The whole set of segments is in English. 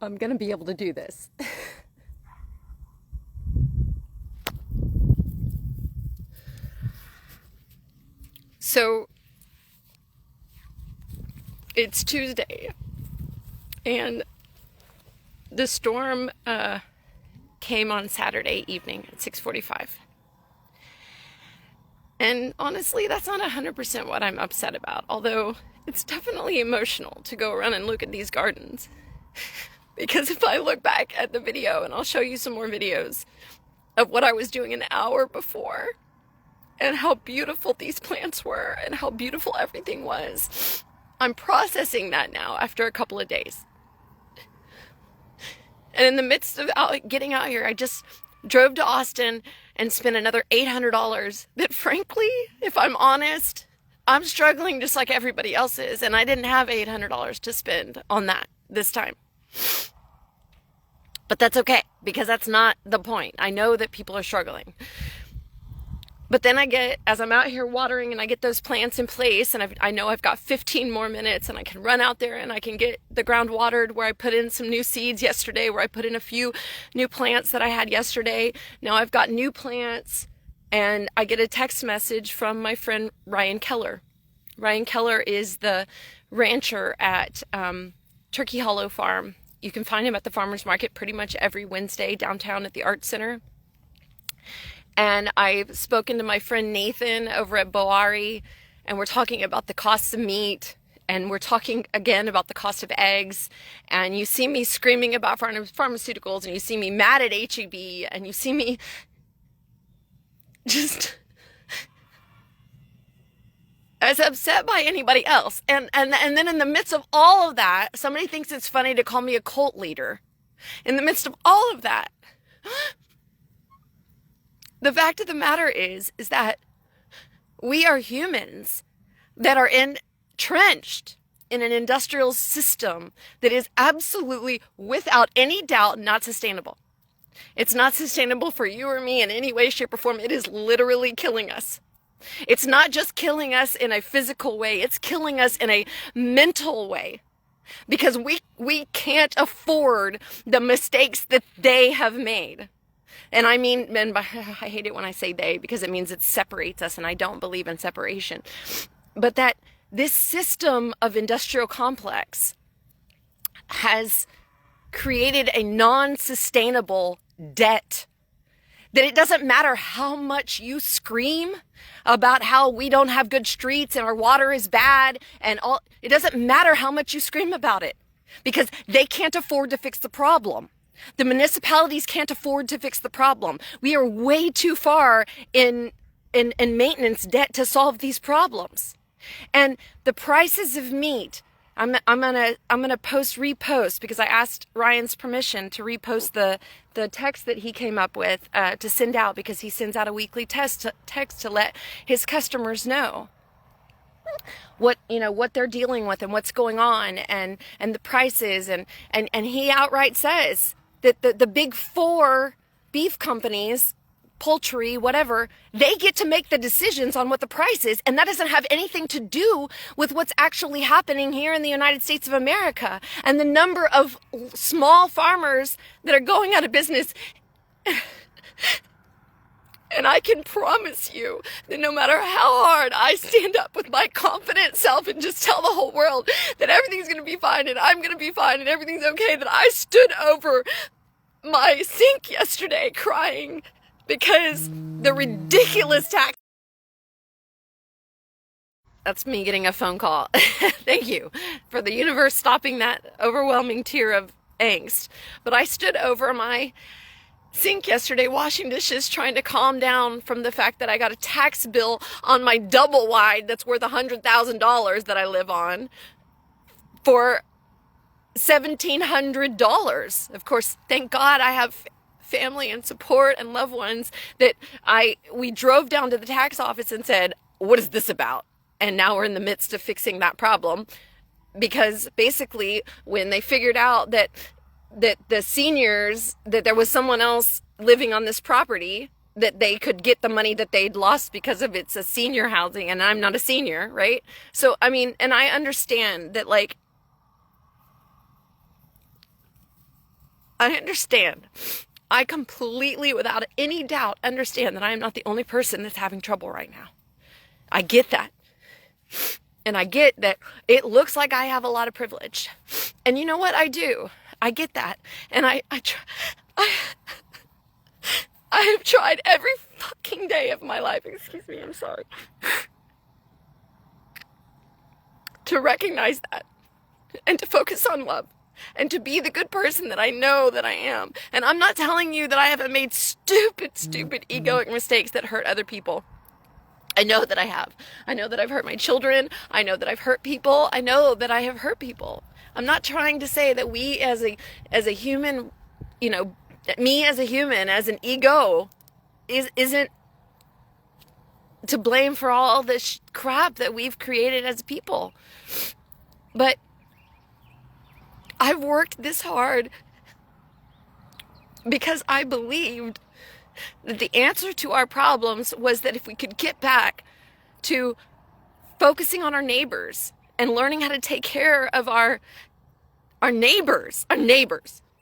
I'm gonna be able to do this. So it's Tuesday, and the storm came on Saturday evening at 6:45. And honestly, that's not 100% what I'm upset about, although it's definitely emotional to go around and look at these gardens. Because if I look back at the video, and I'll show you some more videos of what I was doing an hour before, and how beautiful these plants were, and how beautiful everything was, I'm processing that now after a couple of days. And in the midst of getting out here, I just drove to Austin and spent another $800 that, frankly, if I'm honest, I'm struggling just like everybody else is, and I didn't have $800 to spend on that this time. But that's okay, because that's not the point. I know that people are struggling. But then as I'm out here watering and I get those plants in place, and I know I've got 15 more minutes, and I can run out there and I can get the ground watered where I put in some new seeds yesterday, where I put in a few new plants that I had yesterday. Now I've got new plants, and I get a text message from my friend Ryan Keller. Ryan Keller is the rancher at Turkey Hollow Farm. You can find him at the farmer's market pretty much every Wednesday downtown at the Arts Center. And I've spoken to my friend Nathan over at Boari, and we're talking about the costs of meat, and we're talking again about the cost of eggs. And you see me screaming about pharmaceuticals, and you see me mad at HEB, and you see me just as upset by anybody else. And then in the midst of all of that, somebody thinks it's funny to call me a cult leader. In the midst of all of that, the fact of the matter is that we are humans that are entrenched in an industrial system that is absolutely, without any doubt, not sustainable. It's not sustainable for you or me in any way, shape, or form. It is literally killing us. It's not just killing us in a physical way. It's killing us in a mental way. Because we can't afford the mistakes that they have made. And I mean, I hate it when I say they, because it means it separates us, and I don't believe in separation. But that this system of industrial complex has created a non-sustainable debt. That it doesn't matter how much you scream about how we don't have good streets and our water is bad and all. It doesn't matter how much you scream about it, because they can't afford to fix the problem. The municipalities can't afford to fix the problem. We are way too far in maintenance debt to solve these problems. And the prices of meat, I'm gonna repost, because I asked Ryan's permission to repost the text that he came up with to send out, because he sends out a weekly text to let his customers know what they're dealing with and what's going on, and the prices, and he outright says that the big four beef companies, poultry, whatever, they get to make the decisions on what the price is, and that doesn't have anything to do with what's actually happening here in the United States of America, and the number of small farmers that are going out of business. And I can promise you that no matter how hard I stand up with my confident self and just tell the whole world that everything's going to be fine and I'm going to be fine and everything's okay, that I stood over my sink yesterday crying because the ridiculous tax. That's me getting a phone call. Thank you for the universe stopping that overwhelming tear of angst. But I stood over my sink yesterday washing dishes, trying to calm down from the fact that I got a tax bill on my double wide that's worth $100,000 that I live on for $1,700. Of course, thank God I have family and support and loved ones that we drove down to the tax office and said, what is this about? And now we're in the midst of fixing that problem, because basically when they figured out that the seniors, that there was someone else living on this property, that they could get the money that they'd lost because of it's a senior housing, and I'm not a senior, right? So, I mean, and I understand that, like, I understand. I completely, without any doubt, understand that I am not the only person that's having trouble right now. I get that. And I get that it looks like I have a lot of privilege. And you know what? I do. I get that. And I have tried every fucking day of my life, excuse me, I'm sorry, to recognize that and to focus on love and to be the good person that I know that I am. And I'm not telling you that I haven't made stupid egoic mistakes that hurt other people. I know that I have. I know that I've hurt my children. I know that I've hurt people. I know that I have hurt people. I'm not trying to say that we as a human, you know, me as a human, as an ego, isn't to blame for all this crap that we've created as people. But I've worked this hard because I believed that the answer to our problems was that if we could get back to focusing on our neighbors and learning how to take care of our neighbors.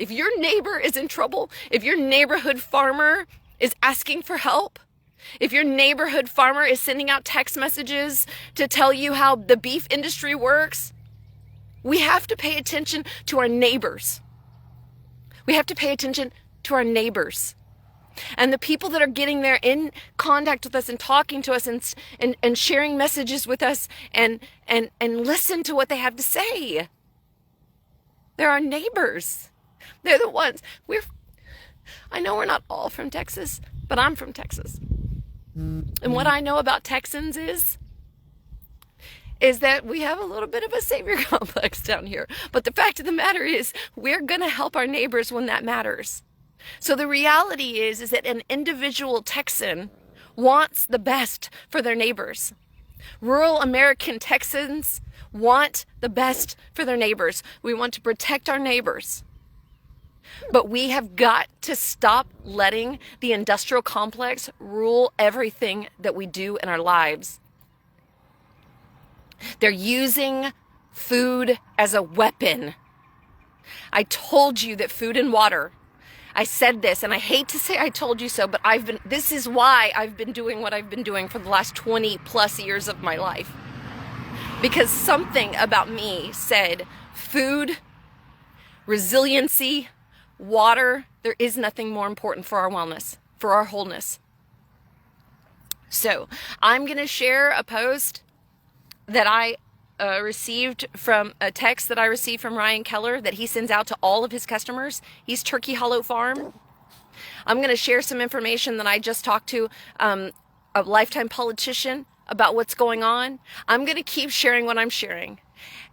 If your neighbor is in trouble, if your neighborhood farmer is asking for help, if your neighborhood farmer is sending out text messages to tell you how the beef industry works, we have to pay attention to our neighbors. We have to pay attention to our neighbors. And the people that are getting there in contact with us and talking to us and sharing messages with us and listen to what they have to say. They're our neighbors. They're the ones. I know we're not all from Texas, but I'm from Texas. And what I know about Texans is that we have a little bit of a savior complex down here. But the fact of the matter is, we're going to help our neighbors when that matters. So the reality is that an individual Texan wants the best for their neighbors. Rural American Texans want the best for their neighbors. We want to protect our neighbors. But we have got to stop letting the industrial complex rule everything that we do in our lives. They're using food as a weapon. I told you that food and water, I said this, and I hate to say I told you so, but this is why I've been doing what I've been doing for the last 20 plus years of my life. Because something about me said food, resiliency, water, there is nothing more important for our wellness, for our wholeness. So I'm going to share a post that I received from a text that I received from Ryan Keller that he sends out to all of his customers. He's Turkey Hollow Farm. I'm going to share some information that I just talked to a lifetime politician about what's going on. I'm going to keep sharing what I'm sharing.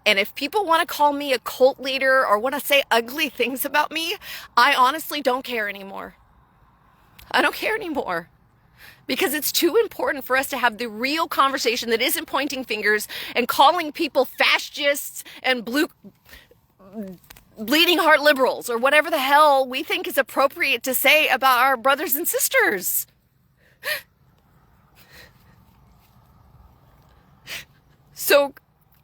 And if people want to call me a cult leader or want to say ugly things about me, I honestly don't care anymore. I don't care anymore. Because it's too important for us to have the real conversation that isn't pointing fingers and calling people fascists and bleeding heart liberals or whatever the hell we think is appropriate to say about our brothers and sisters. So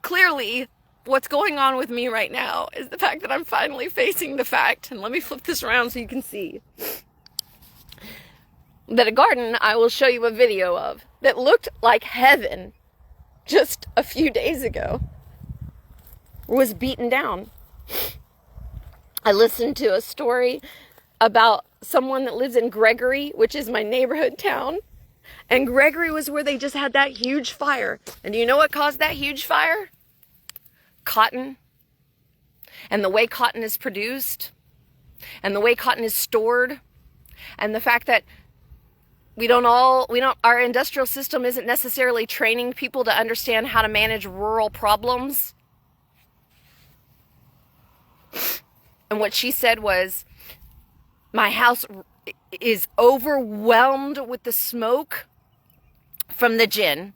clearly, what's going on with me right now is the fact that I'm finally facing the fact, and let me flip this around so you can see, that a garden I will show you a video of that looked like heaven just a few days ago was beaten down. I listened to a story about someone that lives in Gregory, which is my neighborhood town. And Gregory was where they just had that huge fire. And do you know what caused that huge fire? Cotton. And the way cotton is produced. And the way cotton is stored. And the fact that our industrial system isn't necessarily training people to understand how to manage rural problems. And what she said was, my house is overwhelmed with the smoke from the gin.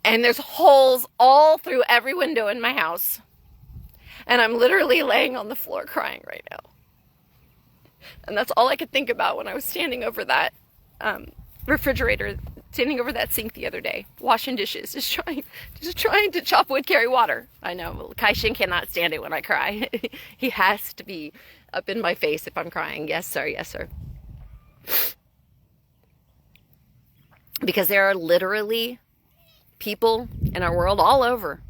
And there's holes all through every window in my house. And I'm literally laying on the floor crying right now. And that's all I could think about when I was standing over that refrigerator standing over that sink the other day, washing dishes, just trying to chop wood, carry water. I know, Kai-Shin cannot stand it when I cry. He has to be up in my face if I'm crying. Yes, sir. Yes, sir. Because there are literally people in our world all over.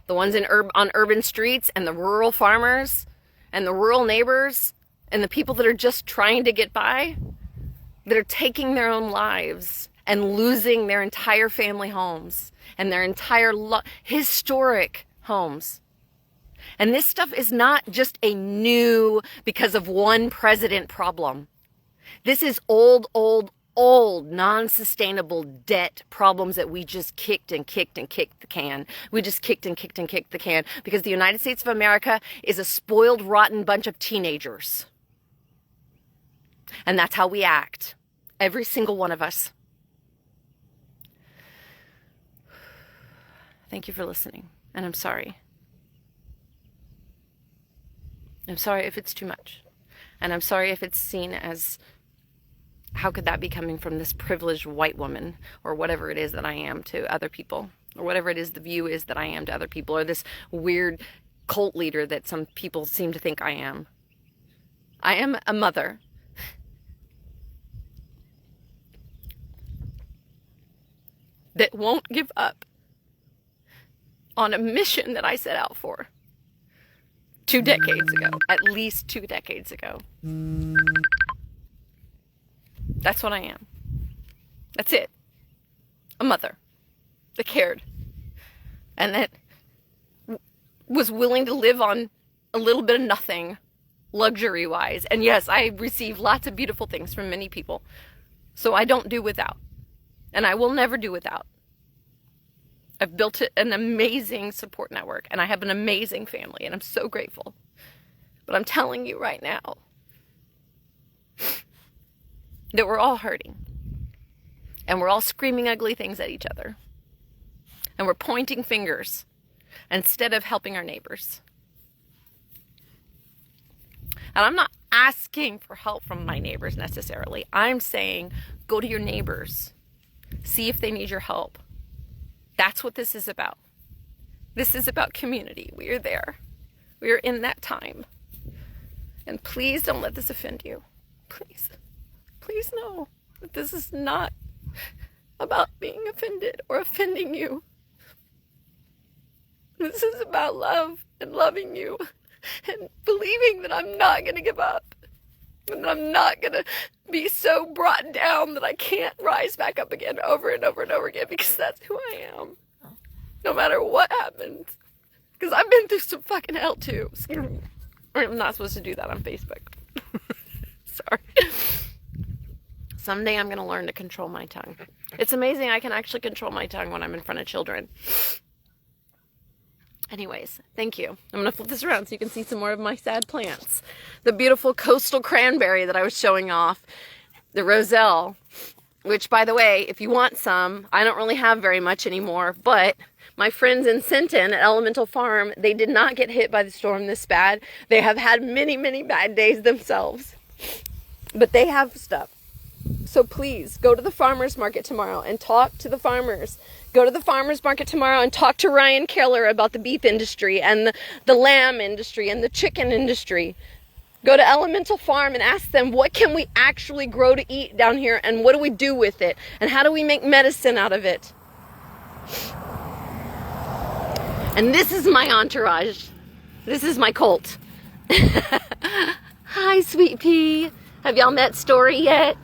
The ones on urban streets, and the rural farmers, and the rural neighbors, and the people that are just trying to get by, that are taking their own lives and losing their entire family homes and their entire historic homes. And this stuff is not just a new because of one president problem. This is old, non-sustainable debt problems that we just kicked and kicked and kicked the can. We just kicked and kicked and kicked the can because the United States of America is a spoiled, rotten bunch of teenagers. And that's how we act. Every single one of us. Thank you for listening. And I'm sorry. I'm sorry if it's too much. And I'm sorry if it's seen as, how could that be coming from this privileged white woman, or whatever it is that I am to other people, or whatever it is the view is that I am to other people, or this weird cult leader that some people seem to think I am. I am a mother. That won't give up on a mission that I set out for 2 decades ago, at least 2 decades ago. That's what I am. That's it. A mother that cared and that was willing to live on a little bit of nothing, luxury-wise. And yes, I receive lots of beautiful things from many people, so I don't do without. And I will never do without. I've built an amazing support network, and I have an amazing family, and I'm so grateful. But I'm telling you right now that we're all hurting. And we're all screaming ugly things at each other. And we're pointing fingers instead of helping our neighbors. And I'm not asking for help from my neighbors necessarily. I'm saying go to your neighbors. See if they need your help. That's what this is about. This is about community. We are there. We are in that time. And please don't let this offend you. Please. Please know that this is not about being offended or offending you. This is about love and loving you and believing that I'm not going to give up. And I'm not going to be so brought down that I can't rise back up again over and over and over again, because that's who I am. No matter what happens. Because I've been through some fucking hell too. Or I'm not supposed to do that on Facebook. Sorry. Someday I'm going to learn to control my tongue. It's amazing I can actually control my tongue when I'm in front of children. Anyways, thank you. I'm going to flip this around so you can see some more of my sad plants. The beautiful coastal cranberry that I was showing off. The roselle. Which, by the way, if you want some, I don't really have very much anymore. But my friends in Sinton at Elemental Farm, they did not get hit by the storm this bad. They have had many, many bad days themselves. But they have stuff. So please, go to the farmer's market tomorrow and talk to the farmers. Go to the farmer's market tomorrow and talk to Ryan Keller about the beef industry and the lamb industry and the chicken industry. Go to Elemental Farm and ask them, what can we actually grow to eat down here, and what do we do with it? And how do we make medicine out of it? And this is my entourage. This is my cult. Hi, Sweet Pea. Have y'all met Story yet?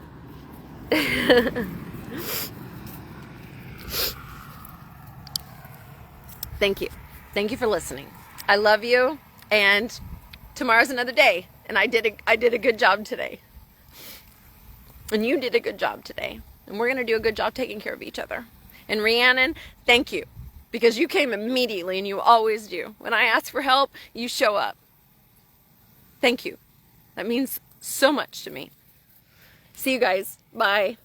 Thank you. Thank you for listening. I love you, and tomorrow's another day, and I did a good job today. And you did a good job today. And we're going to do a good job taking care of each other. And Rhiannon, thank you, because you came immediately, and you always do. When I ask for help, you show up. Thank you. That means so much to me. See you guys. Bye.